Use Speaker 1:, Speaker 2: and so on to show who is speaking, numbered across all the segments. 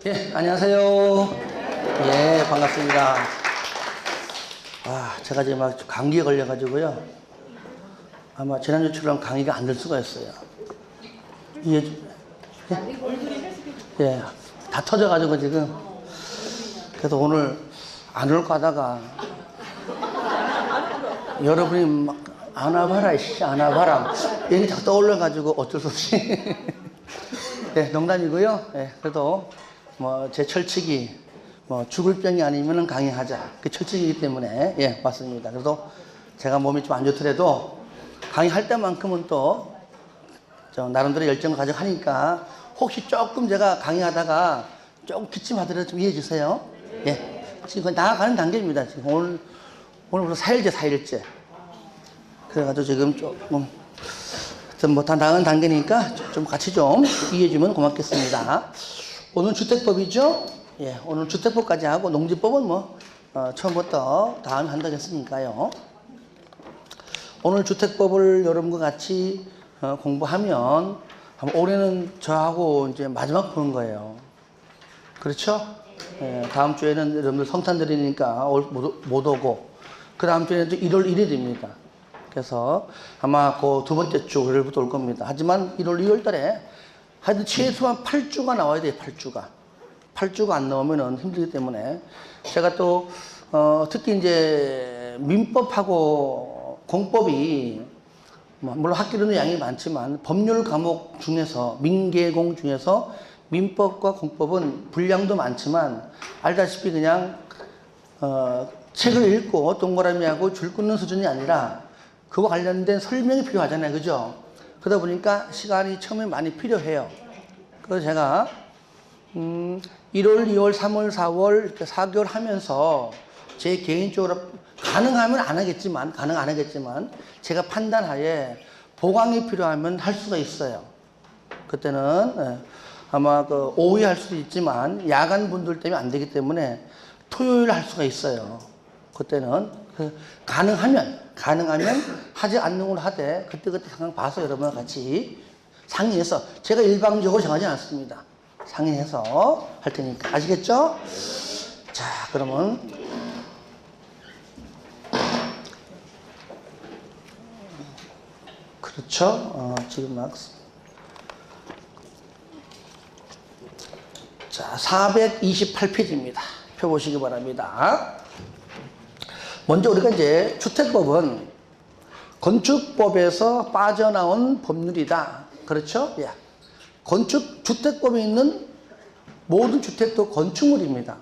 Speaker 1: 예, 안녕하세요. 예, 반갑습니다. 제가 지금 막 감기에 걸려가지고요. 아마 지난주처럼 강의가 안 될 수가 있어요. 예, 예, 다 터져가지고 지금. 그래서 오늘 안 올까 하다가 여러분이 막 안아봐라, 안아봐라. 얘기 자꾸 떠올려가지고 어쩔 수 없이. 네, 농담이고요. 예, 그래도 뭐 제 철칙이 뭐 죽을 병이 아니면은 강의하자. 그 철칙이기 때문에 예, 맞습니다. 그래도 제가 몸이 좀 안 좋더라도 강의할 때만큼은 또 나름대로 열정을 가지고 하니까 혹시 조금 제가 강의하다가 조금 기침하더라도 좀 이해해 주세요. 예. 지금 나아가는 단계입니다. 지금 오늘부터 4일째, 4일째. 그래가지고 지금 조금 뭐 다 나가는 단계니까 좀 같이 좀 이해해 주면 고맙겠습니다. 오늘 주택법이죠? 예, 오늘 주택법까지 하고 농지법은 뭐 처음부터 다음에 한다고 했으니까요. 오늘 주택법을 여러분과 같이 공부하면 올해는 저하고 이제 마지막 보는 거예요. 그렇죠? 예, 다음 주에는 여러분들 성탄절이니까 못 오고 그 다음 주에는 또 1월 1일입니다. 그래서 아마 그 두 번째 주 월요일부터 올 겁니다. 하지만 1월 2월 달에 하여튼 최소한 8주가 나와야 돼요. 8주가. 8주가 안 나오면은 힘들기 때문에 제가 또 특히 이제 민법하고 공법이 물론 학기로는 양이 많지만 법률 과목 중에서 민계공 중에서 민법과 공법은 분량도 많지만 알다시피 그냥 책을 읽고 동그라미하고 줄 끊는 수준이 아니라 그와 관련된 설명이 필요하잖아요. 그죠? 그러다 보니까 시간이 처음에 많이 필요해요. 그래서 제가 1월, 2월, 3월, 4월 이렇게 4개월 하면서 제 개인적으로 가능 안 하겠지만 제가 판단하에 보강이 필요하면 할 수가 있어요. 그때는 아마 오후에 할 수도 있지만 야간 분들 때문에 안 되기 때문에 토요일 할 수가 있어요. 그때는 가능하면 하지 않는 걸 하되 그때그때 상황 봐서 여러분과 같이 상의해서 제가 일방적으로 정하지 않습니다. 상의해서 할 테니까 아시겠죠? 자, 그러면 그렇죠? 지금 막 자, 428페이지입니다. 펴 보시기 바랍니다. 먼저 우리가 이제 주택법은 건축법에서 빠져나온 법률이다. 그렇죠? 예. 주택법에 있는 모든 주택도 건축물입니다.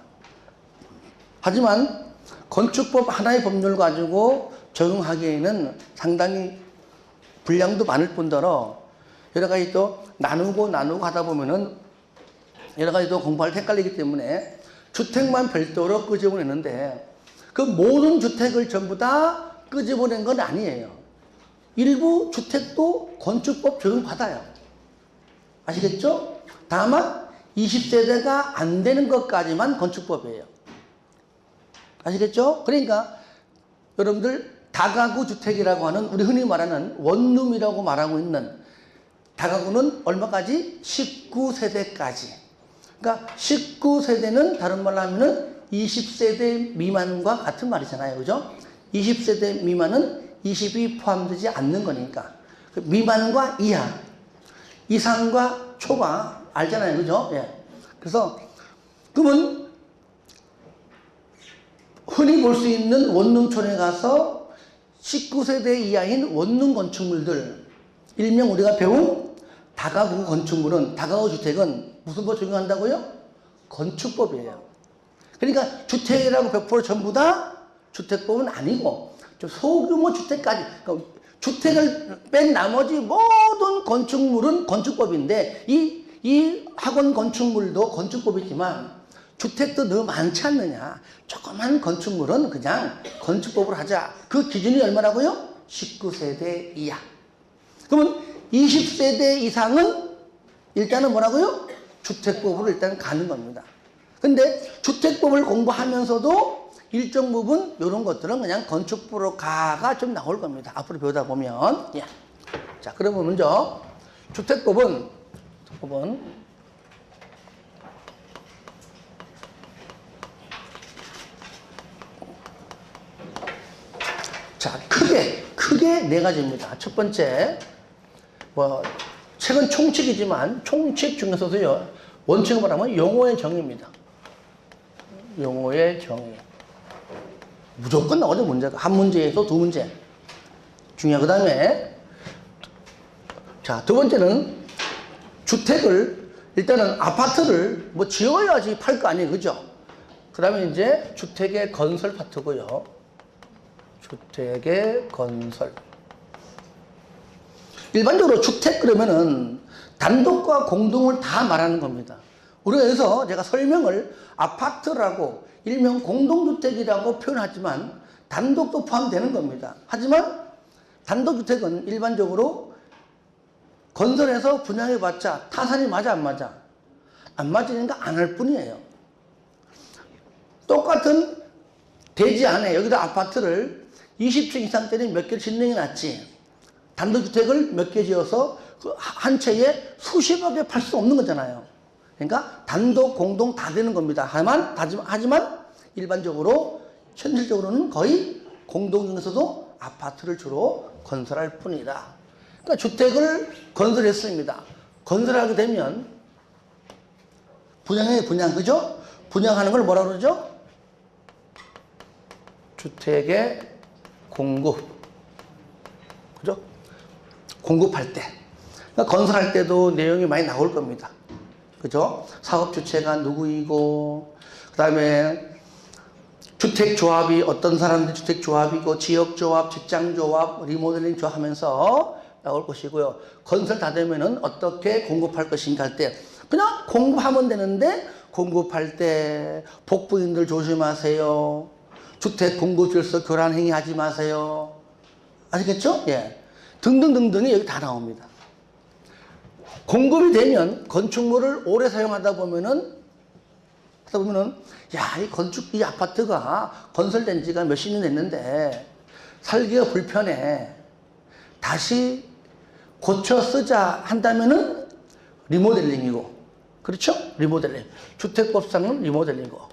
Speaker 1: 하지만 건축법 하나의 법률 가지고 적용하기에는 상당히 분량도 많을 뿐더러 여러 가지 또 나누고 하다 보면은 여러 가지 또 공부할 때 헷갈리기 때문에 주택만 별도로 끄집어내는데 그 모든 주택을 전부 다 끄집어낸 건 아니에요. 일부 주택도 건축법 적용받아요. 아시겠죠? 다만 20세대가 안 되는 것까지만 건축법이에요. 아시겠죠? 그러니까 여러분들 다가구 주택이라고 하는 우리 흔히 말하는 원룸이라고 말하고 있는 다가구는 얼마까지? 19세대까지. 그러니까 19세대는 다른 말로 하면은 20세대 미만과 같은 말이잖아요. 그죠? 20세대 미만은 20이 포함되지 않는 거니까. 미만과 이하, 이상과 초과 알잖아요. 그죠? 예. 그래서 그러면 흔히 볼 수 있는 원룸촌에 가서 19세대 이하인 원룸 건축물들, 일명 우리가 배운 다가구 건축물은, 다가구 주택은 무슨 법 적용한다고요? 건축법이에요. 그러니까 주택이라고 100% 전부 다 주택법은 아니고 좀 소규모 주택까지, 그러니까 주택을 뺀 나머지 모든 건축물은 건축법인데 이 학원 건축물도 건축법이지만 주택도 너무 많지 않느냐. 조그만 건축물은 그냥 건축법으로 하자. 그 기준이 얼마라고요? 19세대 이하. 그러면 20세대 이상은 일단은 뭐라고요? 주택법으로 일단 가는 겁니다. 근데 주택법을 공부하면서도 일정 부분 이런 것들은 그냥 건축법으로 가가 좀 나올 겁니다. 앞으로 배우다 보면. 예. 자, 그러면 먼저 주택법은 크게 네 가지입니다. 첫 번째, 뭐, 책은 총칙이지만 총칙 중에서도요, 원칙을 말하면 용어의 정의입니다. 용어의 정의. 무조건 나오죠, 문제가. 한 문제에서 두 문제. 중요하고, 그 다음에, 자, 두 번째는 주택을, 일단은 아파트를 뭐 지어야지 팔 거 아니에요, 그죠? 그 다음에 이제 주택의 건설 파트고요. 주택의 건설. 일반적으로 주택 그러면은 단독과 공동을 다 말하는 겁니다. 우리가 여기서 제가 설명을 아파트라고 일명 공동주택이라고 표현하지만 단독도 포함되는 겁니다. 하지만 단독주택은 일반적으로 건설해서 분양해봤자 타산이 맞아 안 맞아? 안 맞으니까 안 할 뿐이에요. 똑같은 대지 안에 여기다 아파트를 20층 이상짜리 몇 개를 짓는 게 낫지. 단독주택을 몇 개 지어서 그 한 채에 수십억에 팔 수 없는 거잖아요. 그러니까 단독, 공동 다 되는 겁니다. 하지만 일반적으로 현실적으로는 거의 공동 중에서도 아파트를 주로 건설할 뿐이다. 그러니까 주택을 건설했습니다. 건설하게 되면 분양, 그죠? 분양하는 걸 뭐라 그러죠? 주택의 공급. 그죠? 공급할 때. 그러니까 건설할 때도 내용이 많이 나올 겁니다. 그죠? 사업 주체가 누구이고, 그 다음에 주택조합이 어떤 사람들 주택조합이고, 지역조합, 직장조합, 리모델링 조합 하면서 나올 것이고요. 건설 다 되면은 어떻게 공급할 것인가 할 때, 그냥 공급하면 되는데, 공급할 때 복부인들 조심하세요. 주택 공급질서 교란 행위 하지 마세요. 아시겠죠? 예. 등등등등이 여기 다 나옵니다. 공급이 되면 건축물을 오래 사용하다 보면은, 야, 이 아파트가 건설된 지가 몇십 년 됐는데, 살기가 불편해. 다시 고쳐 쓰자 한다면은 리모델링이고, 그렇죠? 리모델링. 주택법상은 리모델링이고.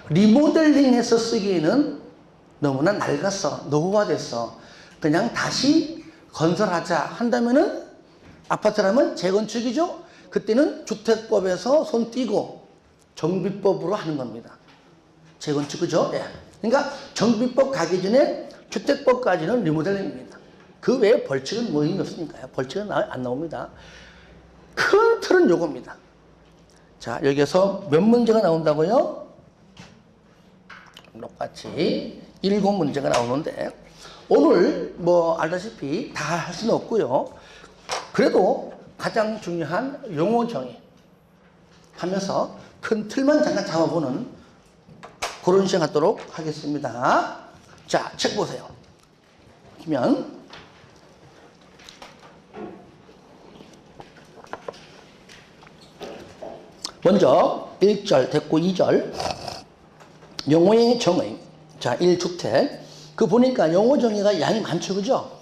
Speaker 1: 리모델링해서 쓰기에는 너무나 낡았어. 노후화됐어. 그냥 다시 건설하자 한다면은 아파트라면 재건축이죠. 그때는 주택법에서 손 띄고 정비법으로 하는 겁니다. 재건축, 그죠? 예. 그러니까 정비법 가기 전에 주택법까지는 리모델링입니다. 그 외에 벌칙은 뭐 의미 없으니까요. 벌칙은 안 나옵니다. 큰 틀은 요겁니다. 자, 여기에서 몇 문제가 나온다고요? 똑같이 7문제가 나오는데, 오늘 뭐 알다시피 다 할 수는 없고요. 그래도 가장 중요한 용어 정의 하면서 큰 틀만 잠깐 잡아보는 그런 시간 갖도록 하겠습니다. 자, 책 보세요. 보면 먼저 1절 됐고 2절 용어의 정의. 자, 1주택. 그 보니까 용어 정의가 양이 많죠, 그죠?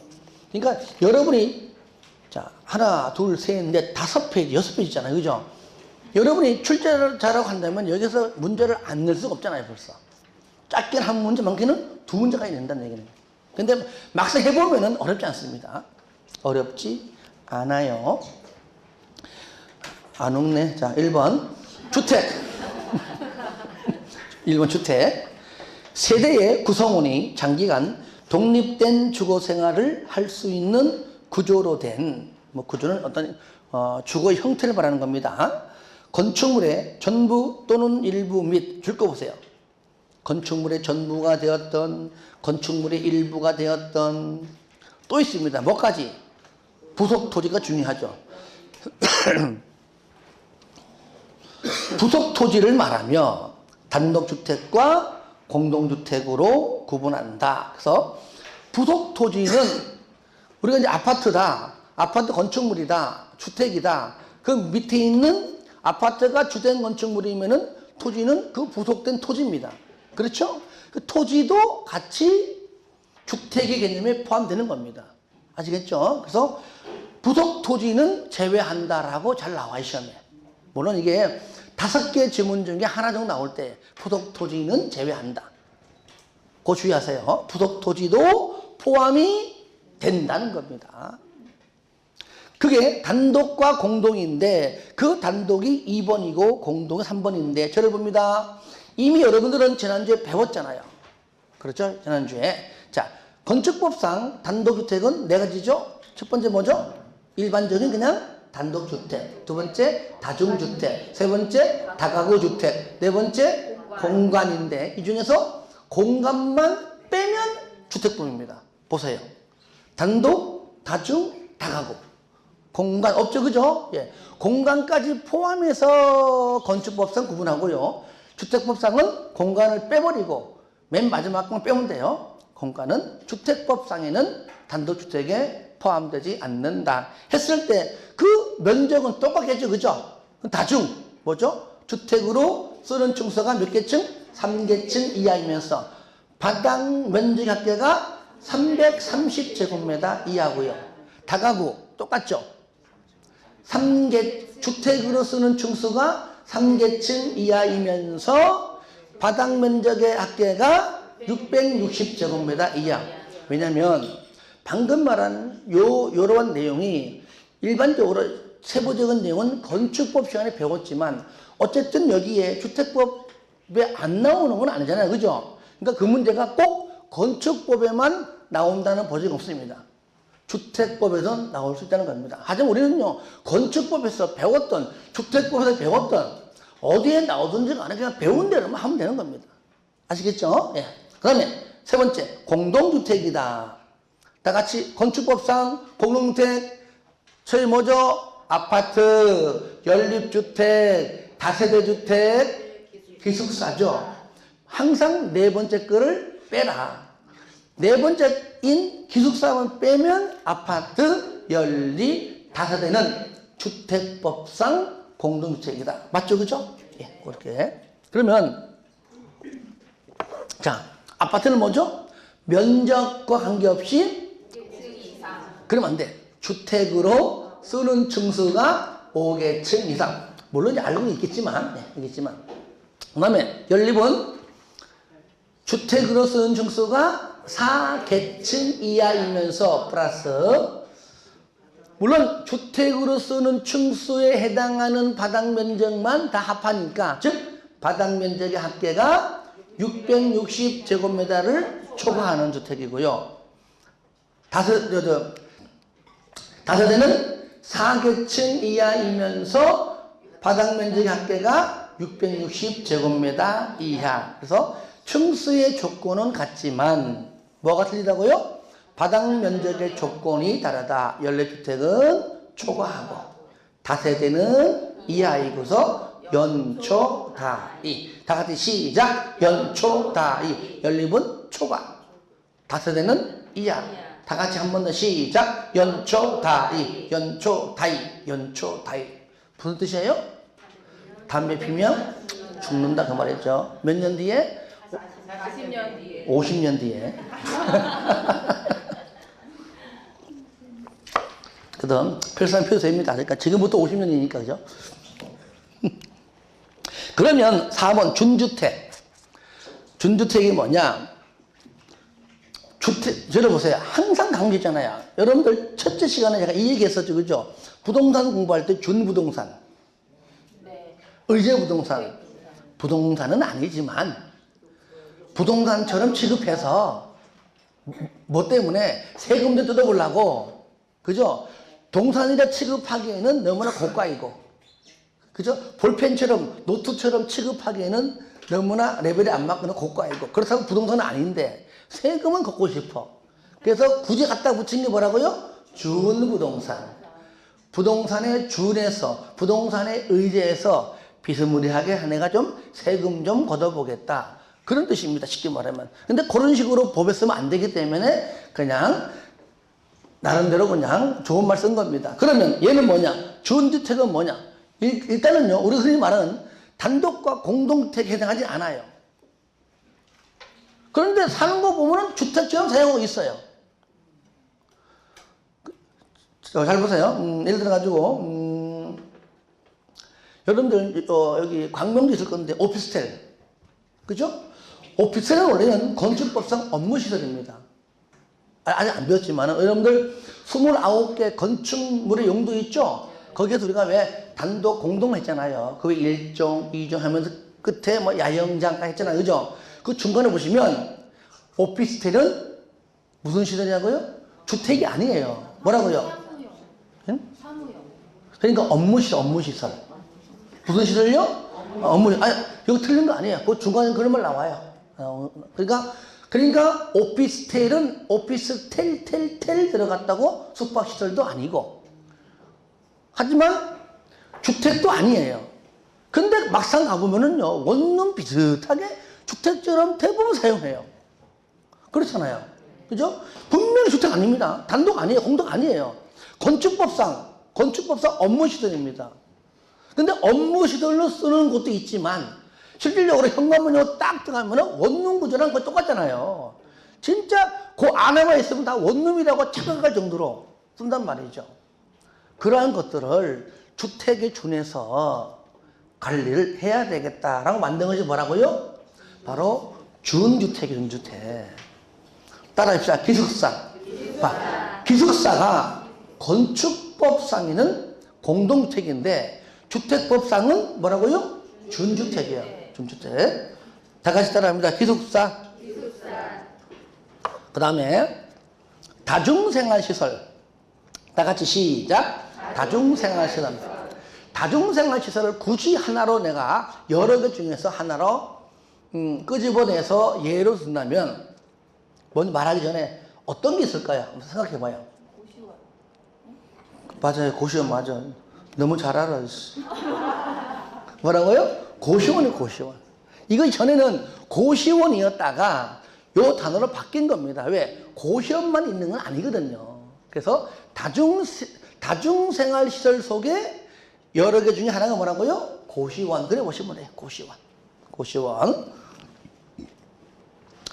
Speaker 1: 그러니까 여러분이 자, 하나, 둘, 셋, 넷, 5페이지, 6페이지잖아요, 그죠? 여러분이 출제자라고 한다면 여기서 문제를 안 낼 수가 없잖아요, 벌써. 짧게 한 문제, 많게는 2문제까지 낸다는 얘기는. 근데 막상 해보면은 어렵지 않습니다. 어렵지 않아요. 안 웃네. 자, 1번. 주택. 1번 주택. 세대의 구성원이 장기간 독립된 주거 생활을 할 수 있는 구조로 된, 뭐 구조는 어떤 주거의 형태를 말하는 겁니다. 건축물의 전부 또는 일부 및 줄 거 보세요. 건축물의 전부가 되었던, 건축물의 일부가 되었던, 또 있습니다. 뭐까지? 부속 토지가 중요하죠. 부속 토지를 말하며 단독주택과 공동주택으로 구분한다. 그래서 부속 토지는 우리가 이제 아파트다, 아파트 건축물이다, 주택이다. 그 밑에 있는 아파트가 주된 건축물이면은 토지는 그 부속된 토지입니다. 그렇죠? 그 토지도 같이 주택의 개념에 포함되는 겁니다. 아시겠죠? 그래서 부속 토지는 제외한다라고 잘 나와요, 시험에. 물론 이게 5개 지문 중에 하나 정도 나올 때 부속 토지는 제외한다. 그거 주의하세요. 부속 토지도 포함이 된다는 겁니다. 그게 단독과 공동인데 그 단독이 2번이고 공동이 3번인데 저를 봅니다. 이미 여러분들은 지난주에 배웠잖아요. 그렇죠? 지난주에. 자, 건축법상 단독주택은 네 가지죠? 첫 번째 뭐죠? 일반적인 그냥 단독주택. 두 번째 다중주택. 세 번째 다가구주택. 네 번째 공간인데 이 중에서 공간만 빼면 주택법입니다. 보세요. 단독, 다중, 다가구. 공간 없죠, 그죠? 예. 공간까지 포함해서 건축법상 구분하고요. 주택법상은 공간을 빼버리고 맨 마지막만 빼면 돼요. 공간은 주택법상에는 단독주택에 포함되지 않는다. 했을 때 그 면적은 똑같겠죠, 그죠? 다중, 뭐죠? 주택으로 쓰는 층수가 몇 개층? 3개층 이하이면서 바닥 면적 합계가 330제곱미터 이하고요. 다가구 똑같죠? 3개 주택으로 쓰는 층수가 3개층 이하이면서 바닥 면적의 합계가 660제곱미터 이하. 왜냐면 방금 말한 요런 내용이 일반적으로 세부적인 내용은 건축법 시간에 배웠지만 어쨌든 여기에 주택법에 안 나오는 건 아니잖아요, 그죠? 그러니까 그 문제가 꼭 건축법에만 나온다는 보장이 없습니다. 주택법에서 나올 수 있다는 겁니다. 하지만 우리는요, 건축법에서 배웠던, 주택법에서 배웠던, 어디에 나오든지 간에 그냥 배운 대로만 하면 되는 겁니다. 아시겠죠? 예. 그 다음에 세 번째, 공동주택이다. 다 같이 건축법상 공동주택, 저희 뭐죠? 아파트, 연립주택, 다세대주택, 기숙사죠. 항상 네 번째 거를 빼라. 네 번째인 기숙사만 빼면 아파트, 연립, 다세대는 주택법상 공동주택이다. 맞죠? 그죠? 예, 그렇게. 그러면, 자, 아파트는 뭐죠? 면적과 관계없이 그러면 안 돼. 주택으로 쓰는 층수가 5개층 이상. 물론 이제 알고는 있겠지만, 네, 있겠지만. 그 다음에 연립은 주택으로 쓰는 층수가 4개층 이하이면서 플러스 물론 주택으로 쓰는 층수에 해당하는 바닥 면적만 다 합하니까 즉 바닥 면적의 합계가 660제곱미터를 초과하는 주택이고요. 다세대는 4개층 이하이면서 바닥 면적의 합계가 660제곱미터 이하. 그래서 층수의 조건은 같지만 뭐가 틀리다고요? 바닥 면적의 조건이 다르다. 연립주택은 초과하고 다세대는 이하이고서 연초 다이. 다 같이 시작. 연초 다이. 연립은 초과. 다세대는 이하. 다 같이 한 번 더 시작. 연초 다이. 연초 다이. 연초 다이. 무슨 뜻이에요? 담배 피면 죽는다 그 말이죠. 몇 년 뒤에?
Speaker 2: 40년 뒤에.
Speaker 1: 50년 뒤에. 그다음 필산표소입니다. 그러니까 지금부터 50년이니까 그죠? 그러면 4번 준주택. 준주택이 뭐냐? 주택, 들어보세요. 항상 강조했잖아요. 여러분들 첫째 시간에 제가 이 얘기 했었죠. 그죠? 부동산 공부할 때 준부동산.
Speaker 2: 네.
Speaker 1: 의제부동산. 부동산은 아니지만 부동산처럼 취급해서 뭐 때문에 세금도 뜯어보려고. 그죠? 동산이라 취급하기에는 너무나 고가이고. 그죠? 볼펜처럼 노트처럼 취급하기에는 너무나 레벨이 안 맞거나 고가이고. 그렇다고 부동산은 아닌데 세금은 걷고 싶어. 그래서 굳이 갖다 붙인 게 뭐라고요? 준부동산. 부동산에 준해서 부동산에 의지해서 비스무리하게 한 애가 좀 세금 좀 걷어보겠다. 그런 뜻입니다. 쉽게 말하면. 근데 그런 식으로 법에 쓰면 안 되기 때문에 그냥 나름대로 그냥 좋은 말 쓴 겁니다. 그러면 얘는 뭐냐? 준주택은 뭐냐? 일단은요, 우리 흔히 말하는 단독과 공동주택에 해당하지 않아요. 그런데 사는 거 보면은 주택처럼 사용하고 있어요. 잘 보세요. 예를 들어가지고, 여러분들, 여기 광명도 있을 건데, 오피스텔. 그죠? 오피스텔은 원래는 건축법상 업무시설입니다. 아직 안 배웠지만 여러분들 29개 건축물의 용도 있죠? 거기에서 우리가 왜 단독 공동했잖아요. 그 1종, 2종 하면서 끝에 뭐 야영장 했잖아요. 그죠? 그 중간에 보시면 오피스텔은 무슨 시설이라고요? 주택이 아니에요. 뭐라고요?
Speaker 2: 사무용.
Speaker 1: 응?
Speaker 2: 사무용.
Speaker 1: 그러니까 업무시설. 무슨 시설요? 업무시설. 아니, 여기 틀린 거 아니에요. 그 중간에 그런 말 나와요. 그러니까 오피스텔은 오피스텔 들어갔다고 숙박시설도 아니고, 하지만 주택도 아니에요. 근데 막상 가보면은요, 원룸 비슷하게 주택처럼 대부분 사용해요. 그렇잖아요. 그죠? 분명히 주택 아닙니다. 단독 아니에요. 공동 아니에요. 건축법상 업무시설입니다. 근데 업무시설로 쓰는 곳도 있지만, 실질적으로 현관문으로 딱 들어가면 원룸 구조랑 거의 똑같잖아요. 진짜 그 안에만 있으면 다 원룸이라고 착각할 정도로 쓴단 말이죠. 그러한 것들을 주택에 준해서 관리를 해야 되겠다라고 만든 것이 뭐라고요? 바로 준주택이에요, 준주택. 따라합시다. 기숙사. 기숙사가 건축법상에는 공동주택인데 주택법상은 뭐라고요? 준주택이에요. 준주택. 다 같이 따라합니다. 기숙사. 그 다음에 다중생활시설. 다 같이 시작. 다중생활시설. 다중생활시설을 굳이 하나로 내가 여러 개 중에서 하나로 끄집어내서 예로 든다면 먼저 말하기 전에 어떤 게 있을까요? 한번 생각해봐요. 맞아요. 고시원 맞아. 너무 잘 알아. 뭐라고요? 고시원이에요. 고시원. 이거 전에는 고시원이었다가 요 단어로 바뀐 겁니다. 왜? 고시원만 있는 건 아니거든요. 그래서 다중생활시설 속에 여러 개 중에 하나가 뭐라고요? 고시원. 그래 보시면 돼요. 고시원.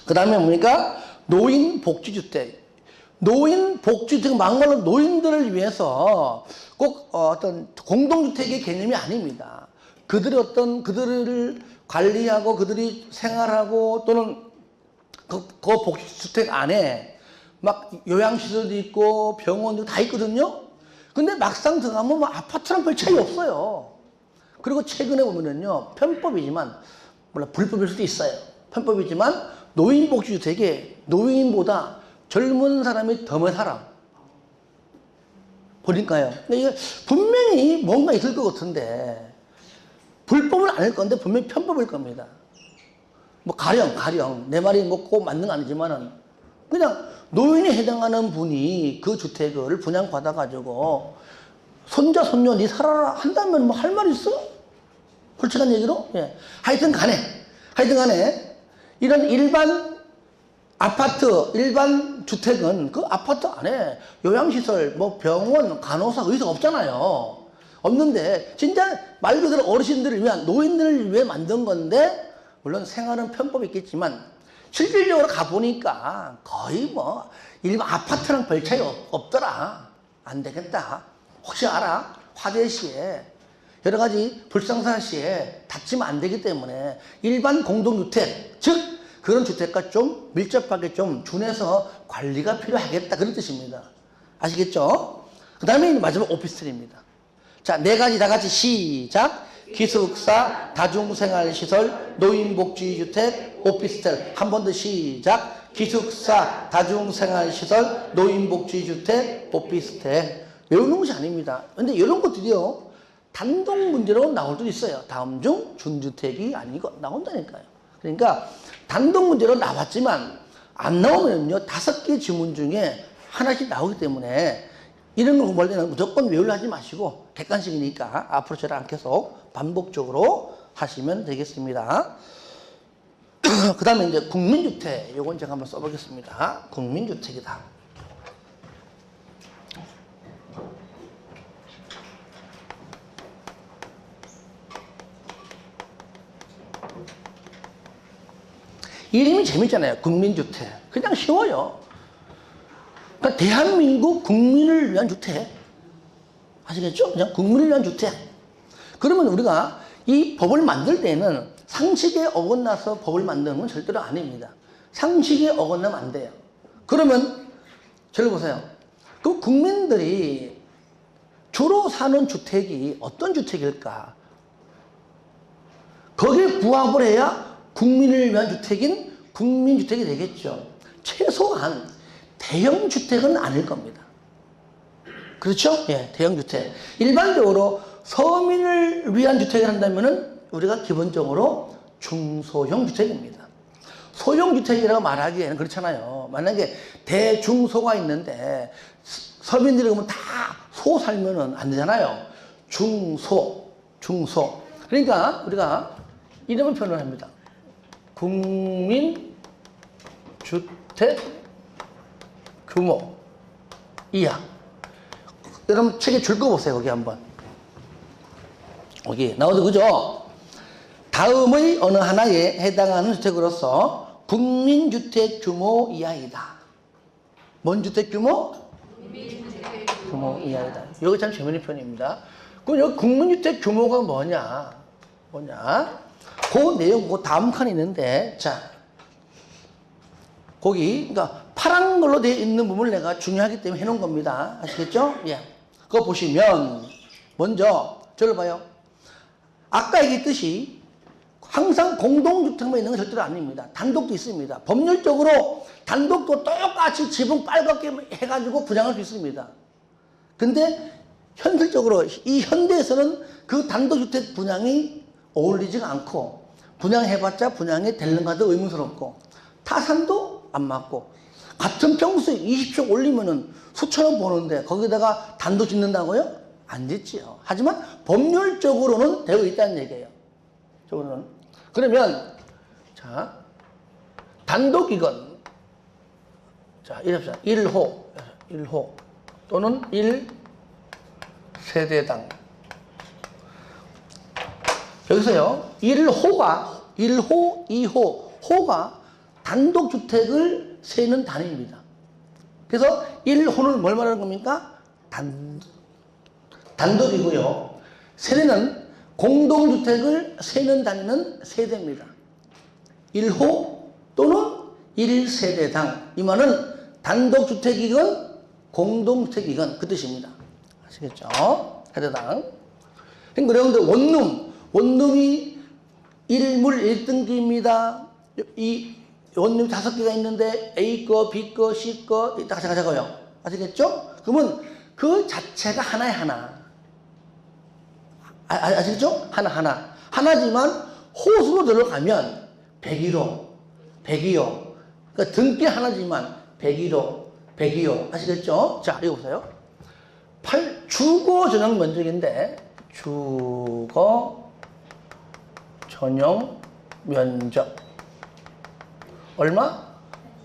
Speaker 1: 그 다음에 뭡니까? 노인복지주택. 노인복지주택, 막말로 노인들을 위해서 꼭 어떤 공동주택의 개념이 아닙니다. 그들을 관리하고 그들이 생활하고 또는 그 복지주택 안에 막 요양시설도 있고 병원도 다 있거든요. 근데 막상 들어가면 뭐 아파트랑 별 차이 없어요. 그리고 최근에 보면은요, 편법이지만, 물론 불법일 수도 있어요. 편법이지만 노인복지주택에 노인보다 젊은 사람이 더 많이 살아. 보니까요. 이게 분명히 뭔가 있을 것 같은데, 불법은 아닐 건데 분명히 편법일 겁니다. 뭐 가령 내 말이 뭐 꼭 맞는 건 아니지만은 그냥 노인에 해당하는 분이 그 주택을 분양받아 가지고 손자 손녀 니 살아라 한다면 뭐 할 말 있어? 솔직한 얘기로. 예. 하여튼 간에 이런 일반 아파트, 일반 주택은 그 아파트 안에 요양시설, 뭐 병원, 간호사, 의사 없잖아요. 없는데 진짜 말 그대로 어르신들을 위한, 노인들을 위해 만든 건데, 물론 생활은 편법이 있겠지만 실질적으로 가보니까 거의 뭐 일반 아파트랑 별 차이 없더라. 안 되겠다. 혹시 알아? 화재 시에 여러 가지 불상사 시에 다치면 안 되기 때문에 일반 공동주택, 즉 그런 주택과 좀 밀접하게 좀 준해서 관리가 필요하겠다, 그런 뜻입니다. 아시겠죠? 그 다음에 마지막 오피스텔입니다. 자, 네 가지 다 같이 시작. 기숙사, 다중생활시설, 노인복지주택, 오피스텔. 한 번 더 시작. 기숙사, 다중생활시설, 노인복지주택, 오피스텔. 외우는 것이 아닙니다. 근데 이런 것들이요, 단독 문제로 나올 수도 있어요. 다음 중 준주택이 아니고 나온다니까요. 그러니까 단독 문제로 나왔지만 안 나오면요, 5개 지문 중에 하나씩 나오기 때문에 이런 거 공부할 때는 무조건 외우려 하지 마시고 객관식이니까 앞으로 저랑 계속 반복적으로 하시면 되겠습니다. 그 다음에 이제 국민주택, 요건 제가 한번 써보겠습니다. 국민주택이다. 이름이 재밌잖아요. 국민주택. 그냥 쉬워요. 그러니까 대한민국 국민을 위한 주택. 아시겠죠? 그냥 국민을 위한 주택. 그러면 우리가 이 법을 만들 때는 상식에 어긋나서 법을 만드는 건 절대로 아닙니다. 상식에 어긋나면 안 돼요. 그러면 저를 보세요. 그 국민들이 주로 사는 주택이 어떤 주택일까? 거기에 부합을 해야 국민을 위한 주택인 국민주택이 되겠죠. 최소한 대형주택은 아닐 겁니다. 그렇죠? 예, 대형주택. 일반적으로 서민을 위한 주택을 한다면은 우리가 기본적으로 중소형 주택입니다. 소형 주택이라고 말하기에는 그렇잖아요. 만약에 대중소가 있는데 서민들이 그러면 다 소 살면은 안 되잖아요. 중소. 그러니까 우리가 이름을 표현을 합니다. 국민주택 규모 이하. 여러분 책에 줄 거 보세요. 거기 한번. 여기 나오죠. 그죠? 다음의 어느 하나에 해당하는 주택으로서 국민주택 규모 이하이다. 뭔 주택 규모? 규모 이하이다. 여기 참 재미있는 표현입니다. 그럼 여기 국민주택 규모가 뭐냐? 그 내용, 그 다음 칸이 있는데, 자, 거기, 그러니까 파란 걸로 되어 있는 부분을 내가 중요하기 때문에 해놓은 겁니다. 아시겠죠? 예. 그거 보시면, 먼저, 저를 봐요. 아까 얘기했듯이, 항상 공동주택만 있는 건 절대로 아닙니다. 단독도 있습니다. 법률적으로 단독도 똑같이 지붕 빨갛게 해가지고 분양할 수 있습니다. 근데 현실적으로 이 현대에서는 그 단독주택 분양이 어울리지가 않고 분양해봤자 분양이 될는가도 의문스럽고 타산도 안 맞고 같은 평수에 20층 올리면은 수천원 버는데 거기다가 단독 짓는다고요? 안 짓지요. 하지만 법률적으로는 되고 있다는 얘기예요. 적으로는. 그러면 자 단독이건 자 이럽시다. 1호 또는 1세대당 여기서요 1호, 2호 호가 단독주택을 세는 단위입니다. 그래서 1호는 뭘 말하는 겁니까? 단독이고요. 세대는 공동주택을 세는 단위는 세대입니다. 1호 또는 1세대당. 이 말은 단독주택이건 공동주택이건 그 뜻입니다. 아시겠죠? 세대당. 그러니까 여러분들 원룸이 1물 1등기입니다. 이 원룸이 5개가 있는데 A 거, B 거, C 거 다 적어요. 아시겠죠? 그러면 그 자체가 하나에 하나. 아시겠죠? 하나지만 호수로 들어가면 101호. 그러니까 등기 하나지만 101호. 아시겠죠? 자, 이거 보세요. 주거 전용 면적인데, 주거 전용 면적. 얼마?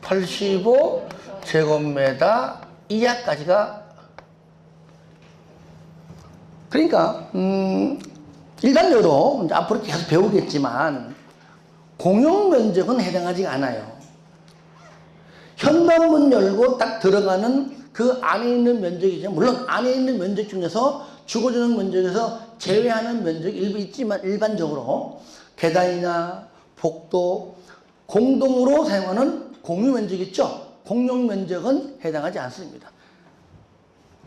Speaker 1: 85제곱미터 이하까지가 그러니까 일반적으로 이제 앞으로 계속 배우겠지만 공용 면적은 해당하지 않아요. 현관문 열고 딱 들어가는 그 안에 있는 면적이죠. 물론 안에 있는 면적 중에서 주거전용 면적에서 제외하는 면적이 일부 있지만 일반적으로 계단이나 복도 공동으로 사용하는 공유 면적 있죠. 공용 면적은 해당하지 않습니다.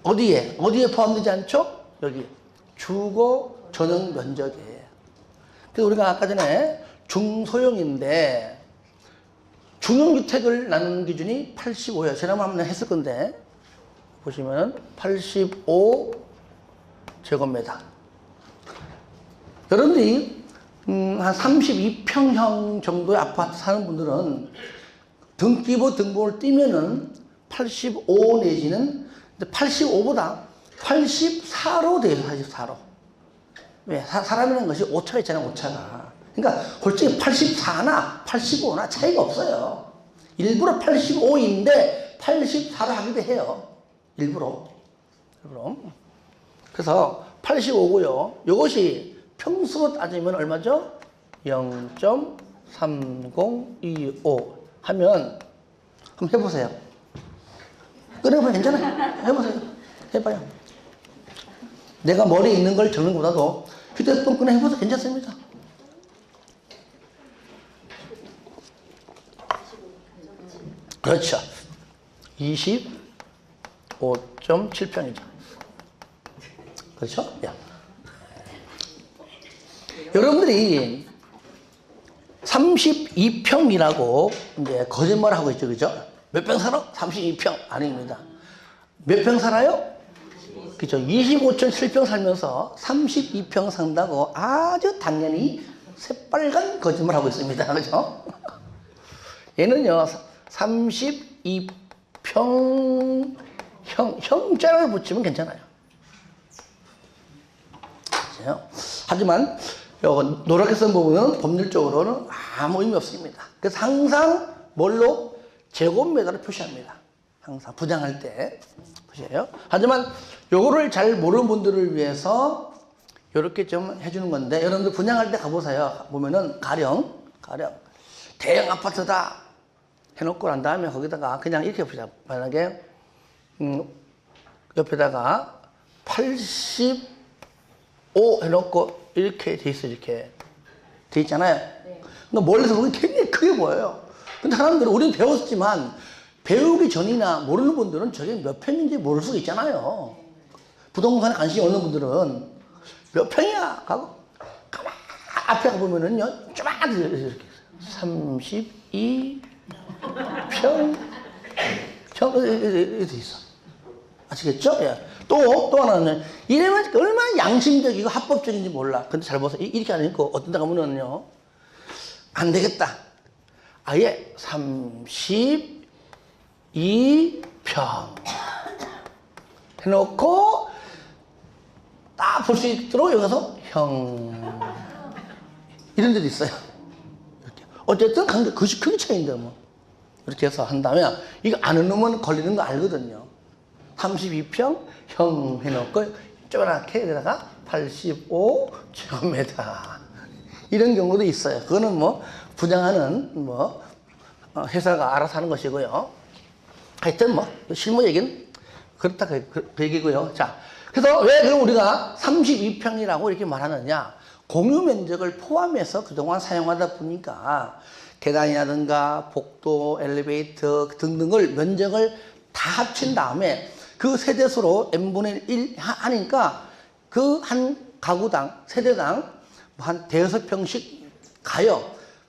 Speaker 1: 어디에 포함되지 않죠? 여기 주거 전용 면적이에요. 그래서 우리가 아까 전에 중소형인데 중형주택을 나누는 기준이 85예요. 지난번에 한번 했을 건데 보시면 85제곱미터. 여러분들이 한 32평형 정도의 아파트 사는 분들은 등기부 등본을 띄면은 85 내지는 85보다 84로 돼요. 84로. 왜? 사람이라는 것이 오차가 있잖아요. 오차가. 그러니까 솔직히 84나 85나 차이가 없어요. 일부러 85인데 84로 하기도 해요. 일부러. 그래서 85고요. 이것이 평수로 따지면 얼마죠? 0.3025 하면 한번 해보세요. 꺼내보면 괜찮아요. 해보세요. 해봐요. 내가 머리에 있는 걸 적는 것보다도 휴대폰 꺼내 해보세요. 괜찮습니다. 그렇죠. 25.7평이죠. 그렇죠? 야. 여러분들이 32평이라고 이제 거짓말 하고 있죠. 그죠? 몇 평 살아? 32평. 아닙니다. 몇 평 살아요? 그죠? 25.7평 살면서 32평 산다고 아주 당연히 새빨간 거짓말 하고 있습니다. 그죠? 얘는요, 32평 형자를 붙이면 괜찮아요. 그죠? 하지만 노랗게 쓴 부분은 법률적으로는 아무 의미 없습니다. 그래서 항상 뭘로? 제곱미터를 표시합니다. 항상 분양할 때 표시해요. 하지만 요거를 잘 모르는 분들을 위해서 이렇게 좀 해주는 건데, 여러분들 분양할 때 가보세요. 보면은 가령 대형 아파트다 해놓고 난 다음에 거기다가 그냥 이렇게 보자. 만약에 옆에다가 85 해놓고 이렇게 돼 있어. 이렇게 돼 있잖아요. 그러니까 멀리서 보면 굉장히 크게 보여요. 근데 사람들은, 우리는 배웠지만 배우기 전이나 모르는 분들은 저게 몇 평인지 모를 수가 있잖아요. 부동산에 관심이 없는 분들은 몇 평이야 하고 가만 앞에 가보면은요, 쫙 이렇게 32평 이렇게 돼 있어. 아시겠죠? 예. 또 하나는, 이러면 얼마나 양심적이고 합법적인지 몰라. 근데 잘 보세요. 이렇게 안 읽고 어떤 데 가면은요, 안 되겠다. 아예 32평 해놓고 딱 볼 수 있도록 여기서 이런 데도 있어요. 이렇게. 어쨌든 크기 차이인데 뭐. 이렇게 해서 한다면, 이거 아는 놈은 걸리는 거 알거든요. 32평 해놓고 쪼그랗게 여기다가 85제곱미터. 이런 경우도 있어요. 그거는 뭐 분양하는 회사가 알아서 하는 것이고요. 하여튼 실무 얘기는 그렇다 그 얘기고요. 자, 그래서 왜 그럼 우리가 32평이라고 이렇게 말하느냐? 공유 면적을 포함해서 그동안 사용하다 보니까 계단이라든가 복도, 엘리베이터 등등을 면적을 다 합친 다음에 그 세대수로 n분의 1 하니까 그 한 가구당, 세대당 한 대여섯 평씩 가요.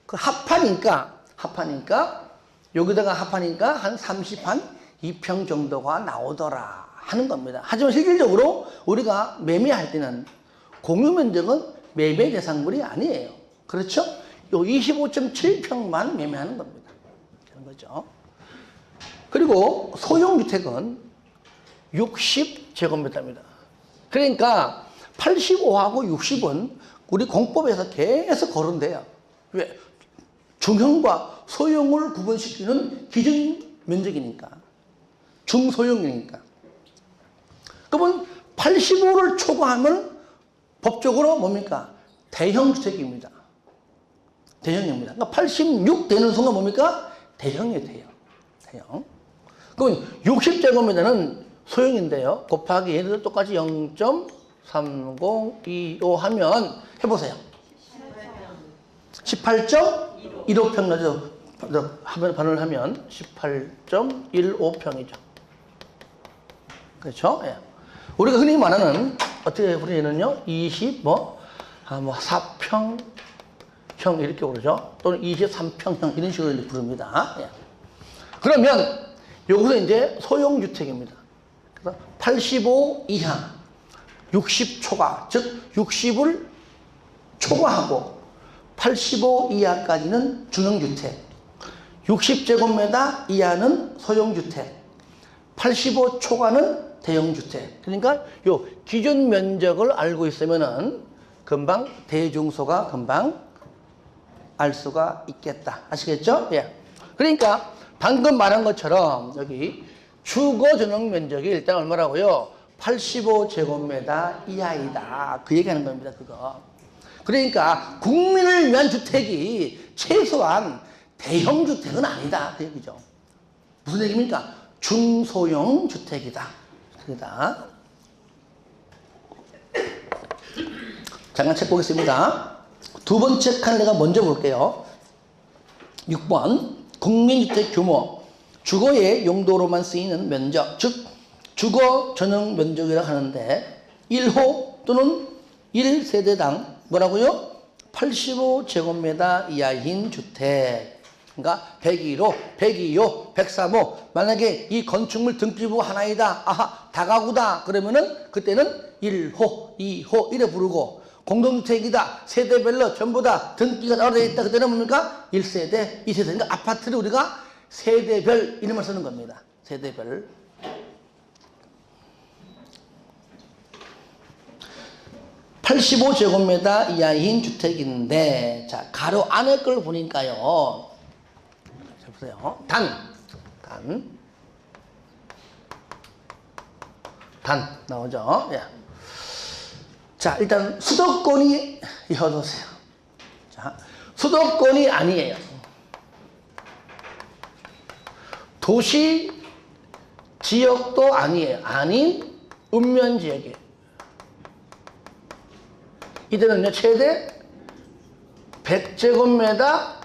Speaker 1: 그 합하니까 여기다가 합하니까 한 32평 정도가 나오더라 하는 겁니다. 하지만 실질적으로 우리가 매매할 때는 공유 면적은 매매 대상물이 아니에요. 그렇죠? 요 25.7평만 매매하는 겁니다. 그런 거죠. 그리고 소형주택은 60제곱미터입니다. 그러니까 85하고 60은 우리 공법에서 계속 거론돼요. 왜? 중형과 소형을 구분시키는 기준 면적이니까. 중소형이니까. 그러면 85를 초과하면 법적으로 뭡니까? 대형주택입니다. 대형입니다. 그러니까 86 되는 순간 뭡니까? 대형이에요, 대형. 그러면 60제곱미터는 소형인데요. 곱하기 얘네들 똑같이 0.3025 하면 해보세요. 18.15평 나죠. 반을 하면 18.15평이죠. 그렇죠? 예. 우리가 흔히 말하는 어떻게 부르는요? 4평형 이렇게 부르죠. 또는 23평형 이런 식으로 부릅니다. 예. 그러면 여기서 이제 소형주택입니다. 그래서 85 이하, 60 초과, 즉 60을 초과하고 85 이하까지는 중형주택, 60제곱미터 이하는 소형주택, 85 초과는 대형주택. 그러니까 요 기준 면적을 알고 있으면은 금방 대중소가 금방 알 수가 있겠다. 아시겠죠? 예. 그러니까 방금 말한 것처럼 여기 주거 전용 면적이 일단 얼마라고요? 85제곱미터 이하이다. 그 얘기하는 겁니다. 그거. 그러니까 국민을 위한 주택이 최소한 대형 주택은 아니다. 그 얘기죠. 무슨 얘기입니까? 중소형 주택이다. 그다. 잠깐 책 보겠습니다. 두 번째 칸 내가 먼저 볼게요. 6번 국민주택 규모 주거의 용도로만 쓰이는 면적, 즉 주거 전용 면적이라고 하는데 1호 또는 1세대당 뭐라고요? 85제곱미터 이하인 주택. 그러니까 102호, 102호, 103호. 만약에 이 건축물 등기부 하나이다. 아하, 다가구다. 그러면은 그때는 1호, 2호 이래 부르고 공동주택이다. 세대별로 전부 다 등기가 나와 있다. 그때는 뭡니까? 1세대, 2세대. 그러니까 아파트를 우리가 세대별 이름을 쓰는 겁니다. 세대별. (85제곱미터) 이하인 주택인데, 자, 가로 안에 걸 보니까요. 자, 보세요. 단 나오죠? 예. 자, 일단 수도권이 이어놓으세요. 자, 수도권이 아니에요. 도시 지역도 아니에요. 아닌 읍면지역이에요. 이들은요, 최대 100제곱미터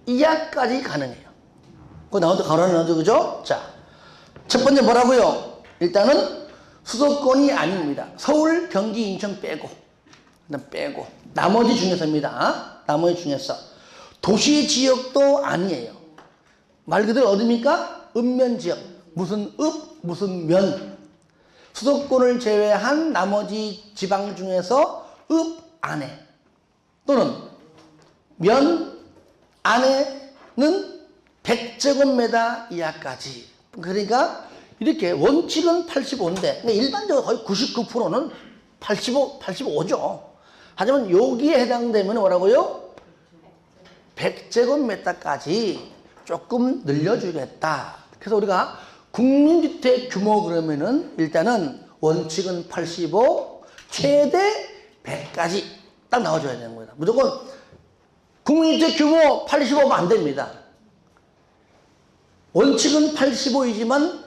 Speaker 1: 이하까지 가능해요. 그거 나오죠? 가로는 나오죠? 그죠? 자, 첫 번째 뭐라고요? 일단은 수도권이 아닙니다. 서울, 경기, 인천 빼고. 일단 빼고. 나머지 중에서입니다. 나머지 중에서. 도시 지역도 아니에요. 말 그대로 어디입니까? 읍면지역. 무슨 읍, 무슨 면. 수도권을 제외한 나머지 지방 중에서 읍 안에 또는 면 안에는 100제곱미터 이하까지. 그러니까 이렇게 원칙은 85인데 일반적으로 거의 99%는 85죠. 하지만 여기에 해당되면 뭐라고요? 100제곱미터까지 조금 늘려주겠다. 그래서 우리가 국민주택 규모 그러면은 일단은 원칙은 85, 최대 100까지 딱 나와줘야 되는 겁니다. 무조건 국민주택 규모 85면 안 됩니다. 원칙은 85이지만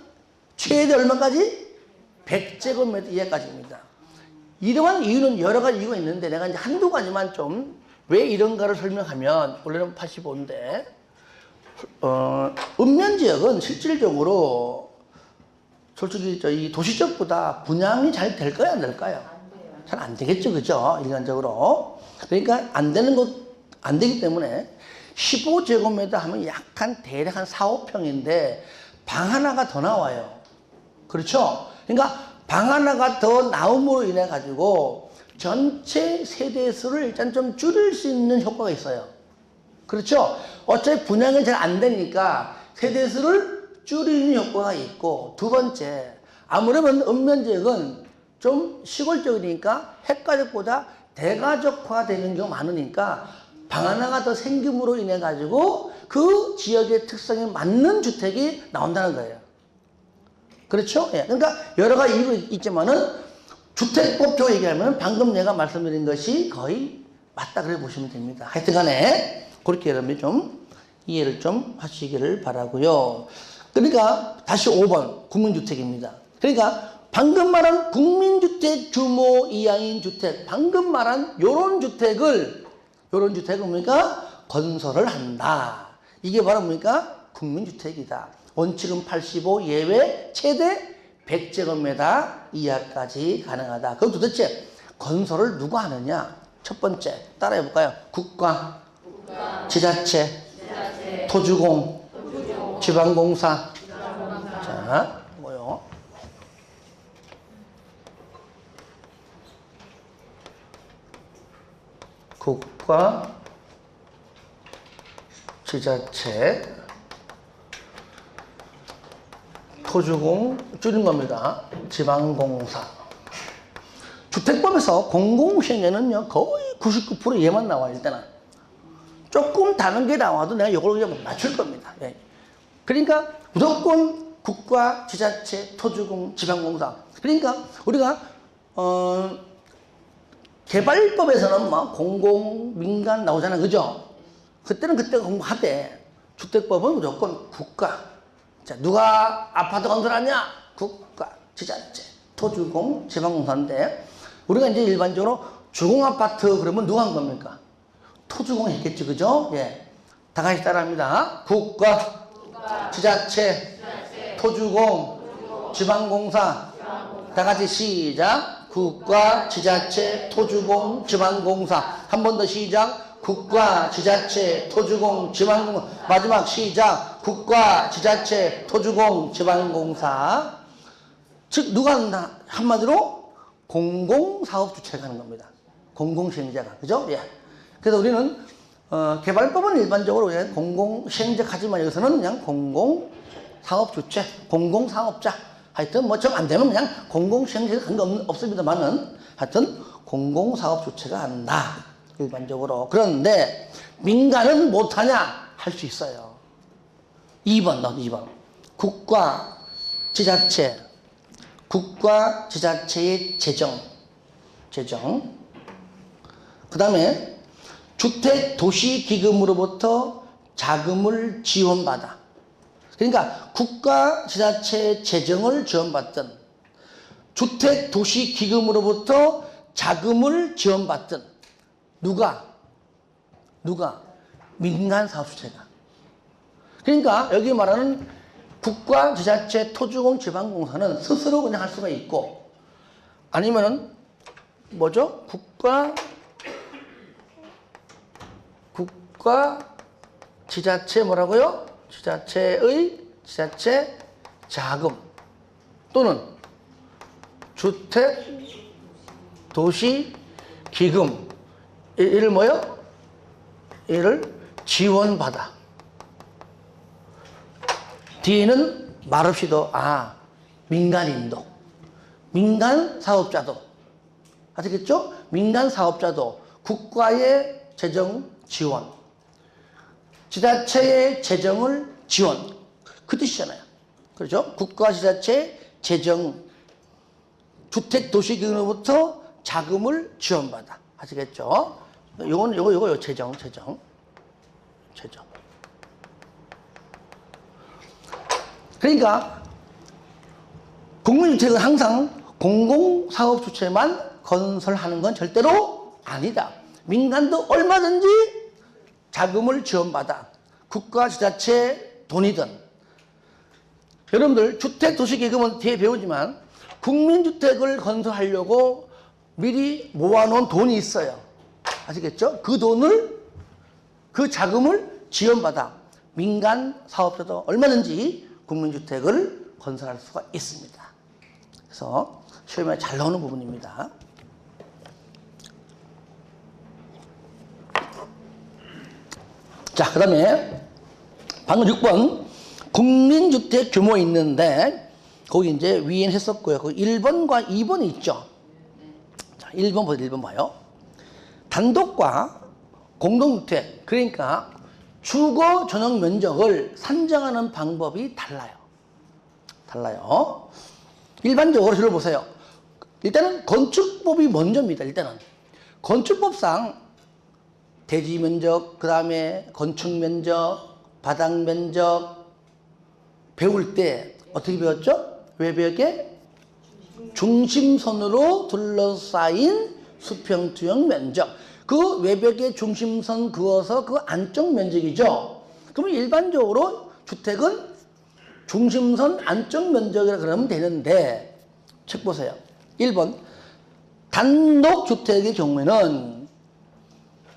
Speaker 1: 최대 얼마까지? 100제곱미터 이하까지입니다. 이러한 이유는 여러 가지 이유가 있는데 내가 이제 한두 가지만 좀 왜 이런가를 설명하면, 원래는 85인데 읍면지역은 실질적으로 솔직히 이 도시적보다 분양이 잘 될까요? 안 될까요? 잘 안 되겠죠. 그죠? 일반적으로. 그러니까 안 되는 안 되기 때문에 15제곱미터 하면 약 한 대략 한 4, 5평인데 방 하나가 더 나와요. 그렇죠? 그러니까 방 하나가 더 나옴으로 인해 가지고 전체 세대수를 일단 좀 줄일 수 있는 효과가 있어요. 그렇죠? 어차피 분양이 잘 안 되니까 세대수를 줄이는 효과가 있고, 두 번째, 아무래도 읍면지역은 좀 시골적이니까 핵가족보다 대가족화 되는 경우가 많으니까 방 하나가 더 생김으로 인해 가지고 그 지역의 특성에 맞는 주택이 나온다는 거예요. 그렇죠? 예. 그러니까 여러 가지 이유가 있지만은 주택법적으로 얘기하면 방금 내가 말씀드린 것이 거의 맞다 그래 보시면 됩니다. 하여튼 간에 그렇게 여러분이 좀 이해를 좀 하시기를 바라고요. 그러니까 다시 5번 국민주택입니다. 그러니까 방금 말한 국민주택 규모 이하인 주택, 방금 말한 요런 주택을 뭡니까? 건설을 한다. 이게 바로 뭡니까? 국민주택이다. 원칙은 85, 예외 최대 100제곱미터 이하까지 가능하다. 그럼 도대체 건설을 누가 하느냐? 첫 번째 따라해 볼까요? 국가, 지자체, 토주공, 지방공사. 자, 뭐요? 국가, 지자체, 토주공, 줄인 겁니다. 지방공사. 주택법에서 공공시행에는요, 거의 99% 얘만 나와요, 일단은. 조금 다른 게 나와도 내가 이걸 그냥 맞출 겁니다. 예. 그러니까 무조건 국가, 지자체, 토주공, 지방공사. 그러니까 우리가, 개발법에서는 막 공공, 민간 나오잖아요. 그죠? 그때는 그때 공부하되, 주택법은 무조건 국가. 자, 누가 아파트 건설하냐? 국가, 지자체, 토주공, 지방공사인데, 우리가 이제 일반적으로 주공아파트 그러면 누가 한 겁니까? 토주공 했겠죠, 그죠? 예. 다 같이 따라합니다. 국가, 지자체, 토주공, 지방공사. 다 같이 시작. 국가, 지자체, 토주공, 지방공사. 한 번 더 시작. 국가, 지자체, 토주공, 지방공사. 마지막 시작. 국가, 지자체, 토주공, 지방공사. 즉 누가 한다? 한마디로 공공사업 주체가 하는 겁니다. 공공시행자가. 그죠? 예. 그래서 우리는 개발법은 일반적으로 그냥 공공시행자 하지만 여기서는 그냥 공공사업 주체, 공공사업자. 하여튼 뭐 정 안 되면 그냥 공공시행자가 관계없습니다만은 하여튼 공공사업 주체가 한다. 일반적으로. 그런데 민간은 못하냐? 할 수 있어요. 2번, 2번. 국가, 지자체. 국가, 지자체의 재정. 그 다음에 주택도시기금으로부터 자금을 지원받아. 그러니까 국가, 지자체 재정을 지원받든 주택도시기금으로부터 자금을 지원받든 누가? 민간사업주체가. 그러니까 여기 말하는 국가, 지자체, 토주공, 지방공사는 스스로 그냥 할 수가 있고 아니면은 뭐죠? 국가, 지자체 뭐라고요? 지자체 자금 또는 주택, 도시, 기금 이를 뭐요? 이를 지원받아. 뒤에는 말없이 도 민간인도, 민간 사업자도 아시겠죠? 민간 사업자도 국가의 재정 지원, 지자체의 재정을 지원 그 뜻이잖아요. 그렇죠? 국가 지자체 재정 주택 도시기금으로부터 자금을 지원받아. 아시겠죠? 요거 재정. 그러니까 국민주택은 항상 공공사업 주체만 건설하는 건 절대로 아니다. 민간도 얼마든지 자금을 지원받아. 국가, 지자체 돈이든. 여러분들 주택도시기금은 뒤에 배우지만 국민주택을 건설하려고 미리 모아놓은 돈이 있어요. 아시겠죠? 그 자금을 지원받아. 민간 사업자도 얼마든지 국민주택을 건설할 수가 있습니다. 그래서 시험에 잘 나오는 부분입니다. 자, 그 다음에 방금 6번 국민주택 규모 있는데 거기 이제 위엔 했었고요. 그 1번과 2번이 있죠. 자, 1번 봐요. 단독과 공동주택, 그러니까 주거 전용 면적을 산정하는 방법이 달라요. 일반적으로 들어보세요. 일단은 건축법이 먼저입니다. 일단은 건축법상 대지 면적, 그 다음에 건축 면적, 바닥 면적 배울 때 어떻게 배웠죠? 외벽에 중심선으로 둘러싸인 수평투영 면적. 그 외벽에 중심선 그어서 그 안쪽 면적이죠. 그러면 일반적으로 주택은 중심선 안쪽 면적이라 그러면 되는데 책 보세요. 1번 단독주택의 경우에는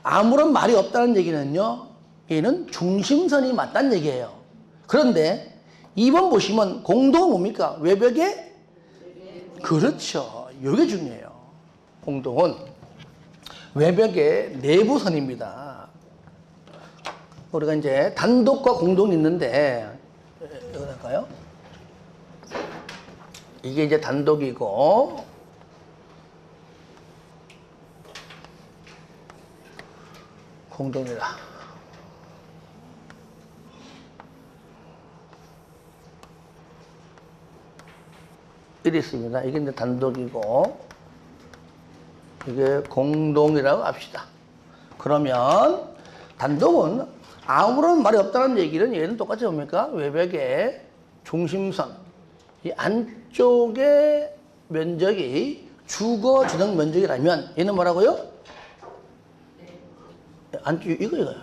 Speaker 1: 아무런 말이 없다는 얘기는요, 얘는 중심선이 맞다는 얘기예요. 그런데 2번 보시면 공동은 뭡니까? 외벽에? 그렇죠. 이게 중요해요. 공동은 외벽의 내부선입니다. 우리가 이제 단독과 공동이 있는데 여기 할까요? 이게 이제 단독이고 공동이다. 이리 있습니다. 이게 이제 단독이고 이게 공동이라고 합시다. 그러면 단독은 아무런 말이 없다는 얘기는 얘는 똑같이 뭡니까? 외벽의 중심선, 이 안쪽의 면적이 주거 전용 면적이라면 얘는 뭐라고요? 안쪽 이거예요.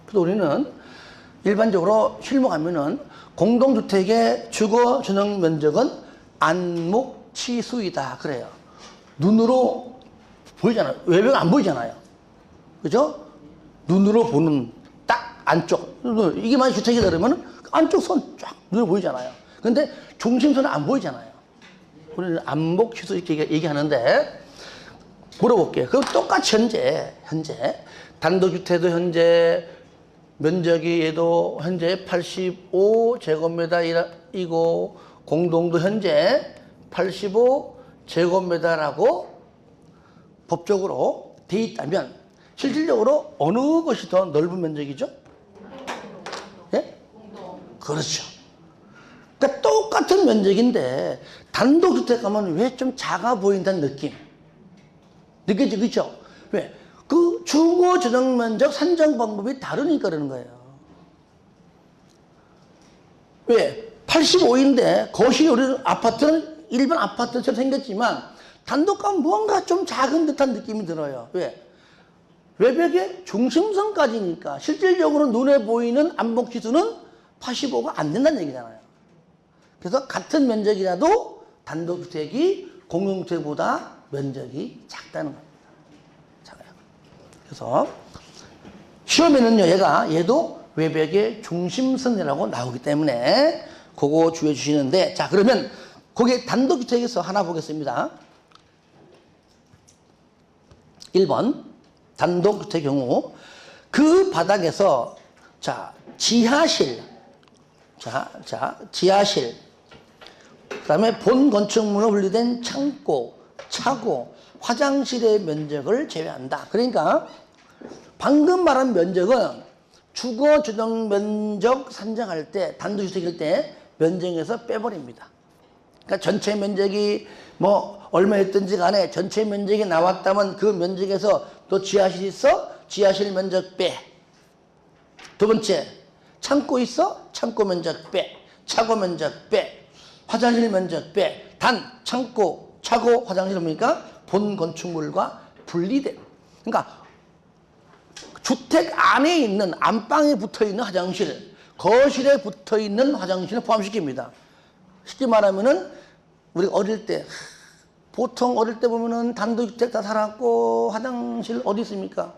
Speaker 1: 그래서 우리는 일반적으로 실무하면은 공동주택의 주거 전용 면적은 안목치수이다 그래요. 눈으로 보이잖아요. 외벽 안 보이잖아요. 그죠? 눈으로 보는 딱 안쪽. 이게 만약 주택이다 그러면 안쪽 선 쫙 눈으로 보이잖아요. 근데 중심선은 안 보이잖아요. 우리는 안목치수 이렇게 얘기하는데 물어볼게요. 그럼 똑같이 현재 단독주택도 현재 면적이 얘도 현재 85제곱미터이고 공동도 현재 85제곱미터라고 법적으로 돼 있다면 실질적으로 어느 것이 더 넓은 면적이죠? 예? 그렇죠. 그러니까 똑같은 면적인데 단독주택 가면 왜 좀 작아 보인다는 느낌 느껴지죠? 왜? 그 주거 전용 면적 산정 방법이 다르니까 그러는 거예요. 왜? 85인데 거실이 우리 아파트는 일반 아파트처럼 생겼지만 단독 가면 뭔가 좀 작은 듯한 느낌이 들어요. 왜? 외벽의 중심선까지니까 실질적으로 눈에 보이는 안목지수는 85가 안 된다는 얘기잖아요. 그래서 같은 면적이라도 단독주택이 공용주택보다 면적이 작다는 겁니다. 작아요. 그래서 시험에는요, 얘도 외벽의 중심선이라고 나오기 때문에 그거 주의해 주시는데, 자, 그러면 거기에 단독주택에서 하나 보겠습니다. 1번 단독주택 경우 그 바닥에서 지하실 지하실 그다음에 본 건축물로 분리된 창고, 차고, 화장실의 면적을 제외한다. 그러니까 방금 말한 면적은 주거 전용 면적 산정할 때 단독주택일 때 면적에서 빼버립니다. 그러니까 전체 면적이 뭐 얼마였든지 간에 전체 면적이 나왔다면 그 면적에서 또 지하실 있어? 지하실 면적 빼. 두 번째, 창고 있어? 창고 면적 빼. 차고 면적 빼. 화장실 면적 빼. 단 창고, 차고, 화장실은 뭡니까? 본 건축물과 분리된. 그러니까 주택 안에 있는 안방에 붙어있는 화장실, 거실에 붙어있는 화장실을 포함시킵니다. 쉽게 말하면은 우리 어릴 때 보통 어릴 때 보면은 단독주택 다 살았고 화장실 어디 있습니까?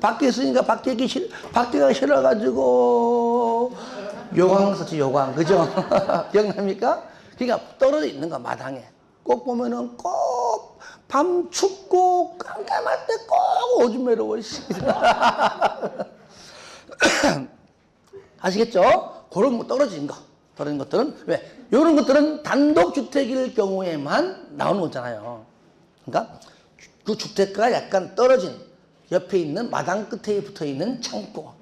Speaker 1: 밖에 있으니까 밖에 가기 싫어가지고 요강 썼지, 요강. 그죠? 기억납니까? 그러니까 떨어져 있는 거 마당에. 꼭 보면은 꼭 밤 춥고 깜깜할 때 꼭 오줌 매러워. 아시겠죠? 그런 거 떨어진 거. 떨어진 것들은 왜? 이런 것들은 단독주택일 경우에만 나오는 거잖아요. 그러니까 그 주택과 약간 떨어진 옆에 있는 마당 끝에 붙어 있는 창고.